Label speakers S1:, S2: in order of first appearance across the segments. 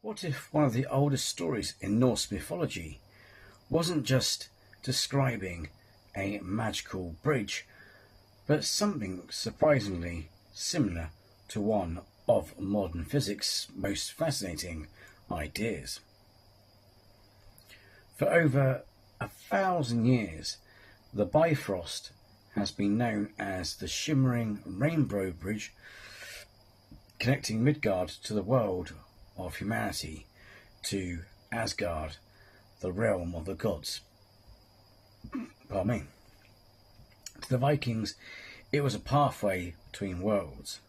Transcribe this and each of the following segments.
S1: What if one of the oldest stories in Norse mythology wasn't just describing a magical bridge, but something surprisingly similar to one of modern physics' most fascinating ideas? For over 1,000 years, the Bifröst has been known as the shimmering rainbow bridge connecting Midgard to the world of humanity, to Asgard, the realm of the gods. Pardon me. To the Vikings, it was a pathway between worlds.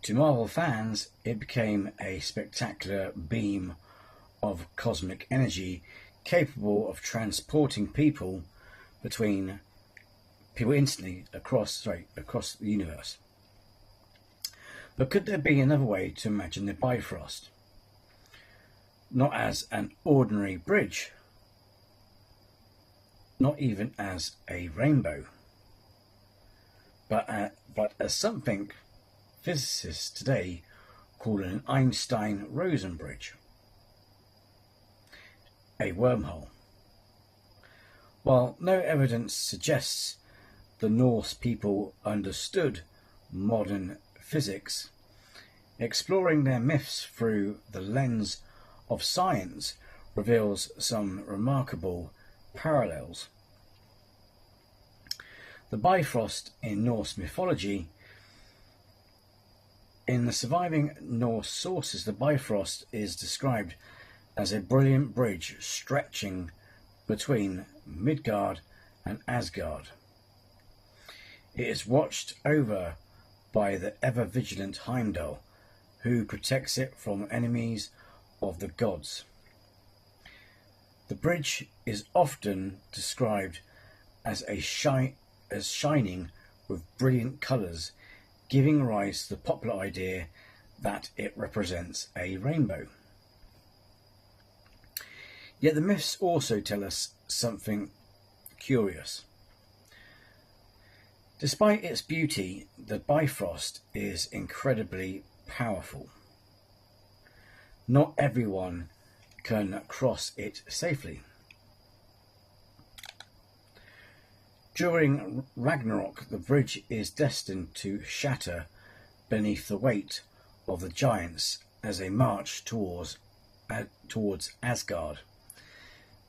S1: To Marvel fans, it became a spectacular beam of cosmic energy capable of transporting people instantly across the universe. But could there be another way to imagine the Bifröst? Not as an ordinary bridge, not even as a rainbow, but as something physicists today call an Einstein-Rosen bridge, a wormhole. While no evidence suggests the Norse people understood modern physics, exploring their myths through the lens of science reveals some remarkable parallels. The Bifröst in Norse mythology. In the surviving Norse sources, the Bifröst is described as a brilliant bridge stretching between Midgard and Asgard. It is watched over by the ever-vigilant Heimdall, who protects it from enemies of the gods. The bridge is often described as shining with brilliant colours, giving rise to the popular idea that it represents a rainbow. Yet the myths also tell us something curious. Despite its beauty, the Bifröst is incredibly powerful. Not everyone can cross it safely. During Ragnarok, the bridge is destined to shatter beneath the weight of the giants as they march towards Asgard.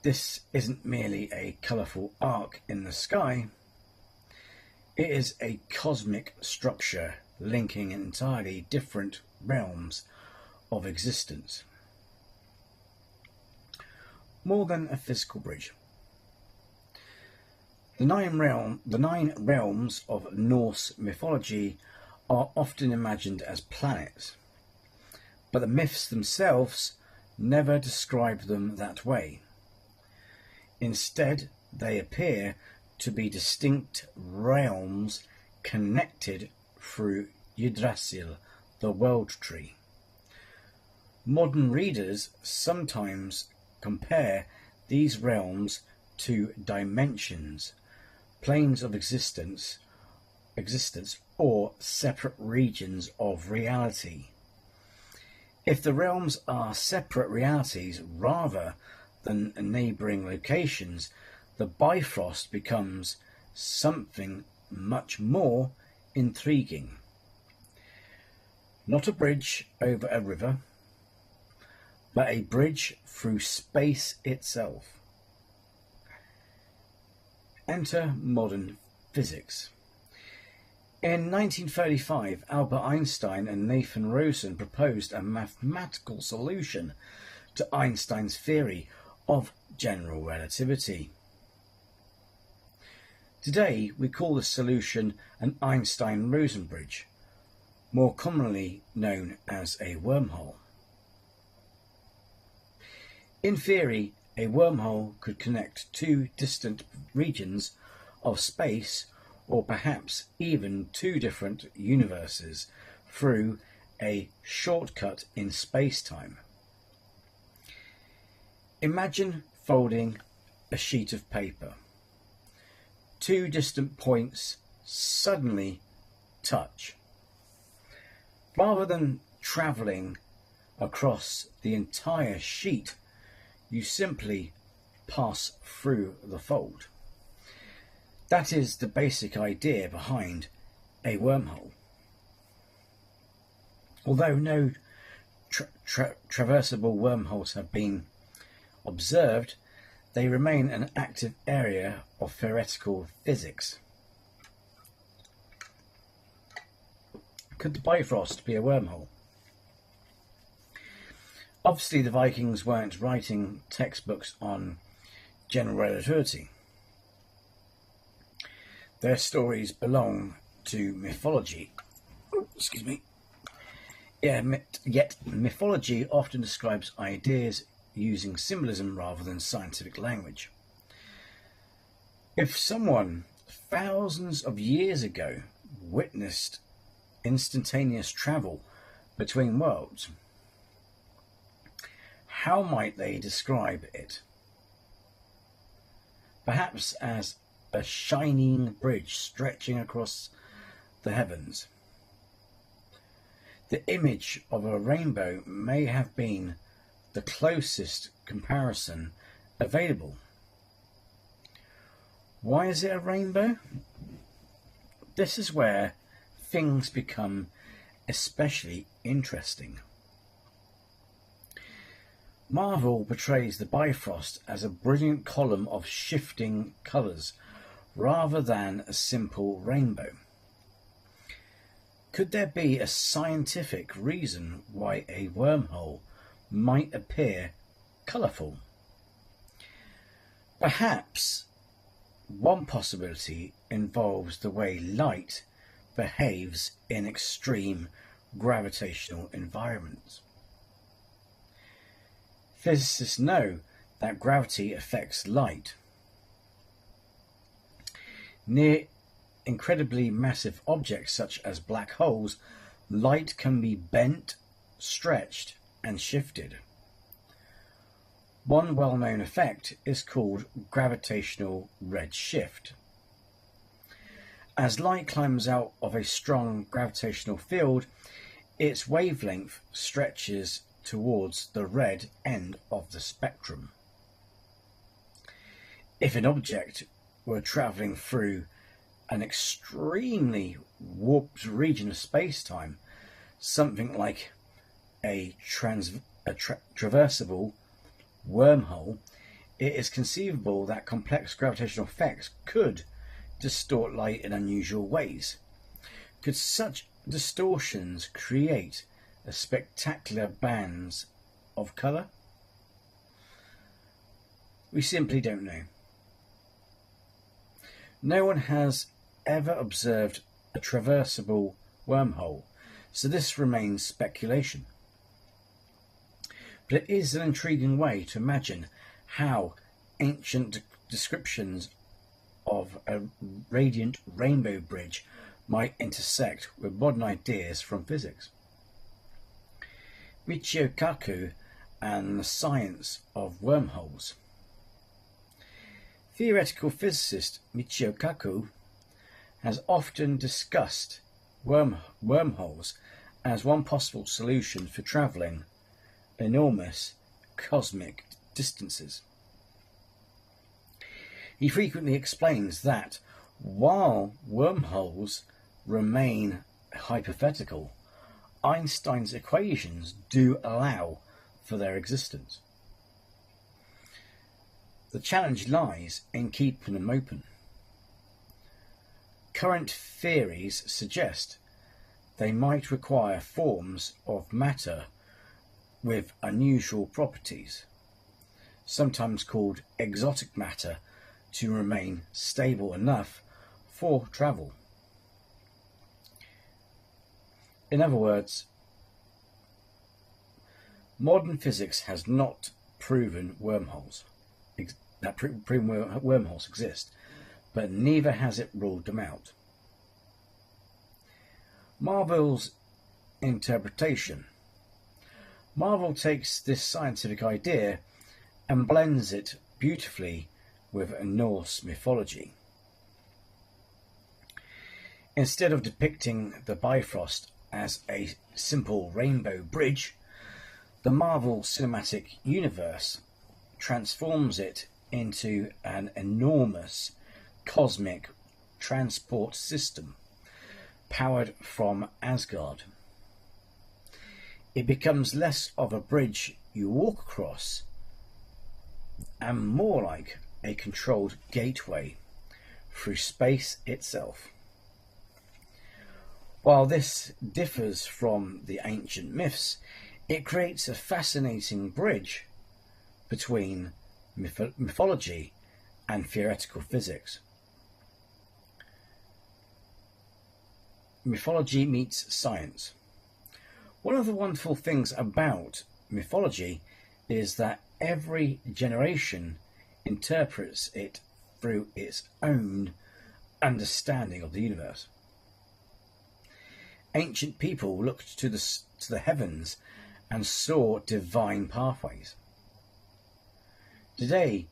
S1: This isn't merely a colourful arc in the sky. It is a cosmic structure linking entirely different realms of existence. More than a physical bridge. The nine realms of Norse mythology are often imagined as planets, but the myths themselves never describe them that way. Instead, they appear to be distinct realms connected through Yggdrasil, the world tree. Modern readers sometimes compare these realms to dimensions, planes of existence, or separate regions of reality. If the realms are separate realities rather than neighbouring locations, the Bifröst becomes something much more intriguing. Not a bridge over a river, but a bridge through space itself. Enter modern physics. In 1935, Albert Einstein and Nathan Rosen proposed a mathematical solution to Einstein's theory of general relativity. Today, we call this solution an Einstein-Rosen bridge, more commonly known as a wormhole. In theory, a wormhole could connect two distant regions of space, or perhaps even two different universes, through a shortcut in space-time. Imagine folding a sheet of paper. Two distant points suddenly touch. Rather than travelling across the entire sheet, you simply pass through the fold. That is the basic idea behind a wormhole. Although no traversable wormholes have been observed, they remain an active area of theoretical physics. Could the Bifröst be a wormhole? Obviously, the Vikings weren't writing textbooks on general relativity. Their stories belong to mythology. Excuse me. Yet mythology often describes ideas using symbolism rather than scientific language. If someone thousands of years ago witnessed instantaneous travel between worlds, how might they describe it? Perhaps as a shining bridge stretching across the heavens. The image of a rainbow may have been the closest comparison available. Why is it a rainbow? This is where things become especially interesting. Marvel portrays the Bifröst as a brilliant column of shifting colours rather than a simple rainbow. Could there be a scientific reason why a wormhole might appear colourful? Perhaps one possibility involves the way light behaves in extreme gravitational environments. Physicists know that gravity affects light. Near incredibly massive objects such as black holes, light can be bent, stretched, and shifted. One well-known effect is called gravitational redshift. As light climbs out of a strong gravitational field, its wavelength stretches towards the red end of the spectrum. If an object were travelling through an extremely warped region of space-time, something like a traversable wormhole, it is conceivable that complex gravitational effects could distort light in unusual ways. Could such distortions create a spectacular bands of colour? We simply don't know. No one has ever observed a traversable wormhole, so this remains speculation. But it is an intriguing way to imagine how ancient descriptions of a radiant rainbow bridge might intersect with modern ideas from physics. Michio Kaku and the science of wormholes. Theoretical physicist Michio Kaku has often discussed wormholes as one possible solution for travelling enormous cosmic distances. He frequently explains that while wormholes remain hypothetical, Einstein's equations do allow for their existence. The challenge lies in keeping them open. Current theories suggest they might require forms of matter with unusual properties, sometimes called exotic matter, to remain stable enough for travel. In other words, modern physics has not proven wormholes exist, but neither has it ruled them out. Marvel's interpretation. Marvel takes this scientific idea and blends it beautifully with Norse mythology. Instead of depicting the Bifröst as a simple rainbow bridge, the Marvel Cinematic Universe transforms it into an enormous cosmic transport system powered from Asgard. It becomes less of a bridge you walk across and more like a controlled gateway through space itself. While this differs from the ancient myths, it creates a fascinating bridge between mythology and theoretical physics. Mythology meets science. One of the wonderful things about mythology is that every generation interprets it through its own understanding of the universe. Ancient people looked to the heavens and saw divine pathways. Today,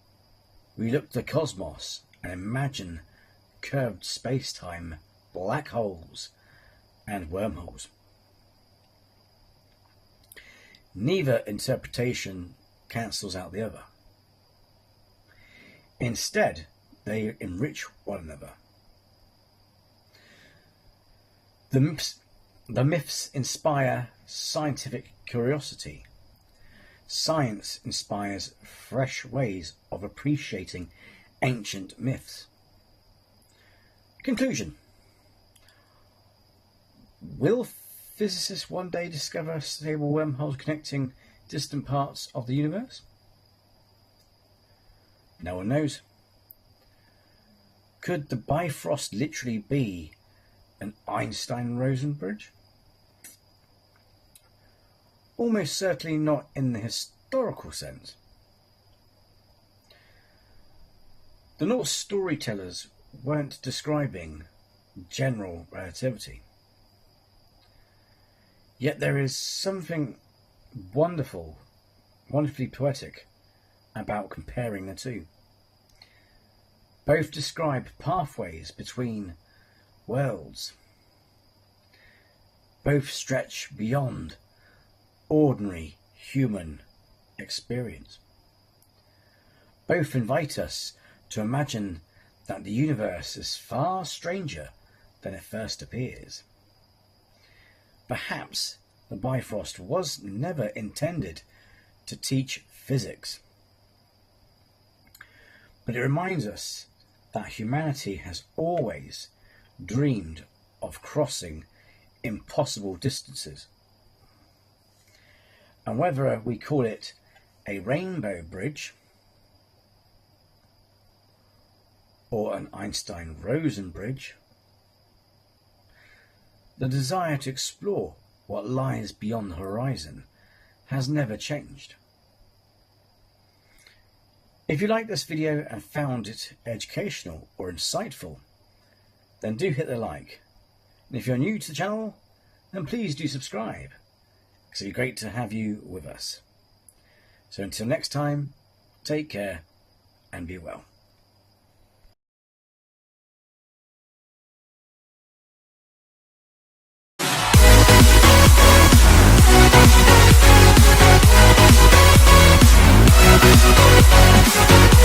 S1: we look to the cosmos and imagine curved space-time, black holes, and wormholes. Neither interpretation cancels out the other. Instead, they enrich one another. The myths inspire scientific curiosity. Science inspires fresh ways of appreciating ancient myths. Conclusion. Will physicists one day discover stable wormholes connecting distant parts of the universe? No one knows. Could the Bifröst literally be an Einstein-Rosen bridge? Almost certainly not in the historical sense. The Norse storytellers weren't describing general relativity. Yet there is something wonderfully poetic about comparing the two. Both describe pathways between worlds. Both stretch beyond ordinary human experience. Both invite us to imagine that the universe is far stranger than it first appears. Perhaps the Bifröst was never intended to teach physics, but it reminds us that humanity has always dreamed of crossing impossible distances. And whether we call it a rainbow bridge or an Einstein-Rosen bridge, the desire to explore what lies beyond the horizon has never changed. If you liked this video and found it educational or insightful, then do hit the like. And if you're new to the channel, then please do subscribe. It's be great to have you with us. So until next time, take care and be well.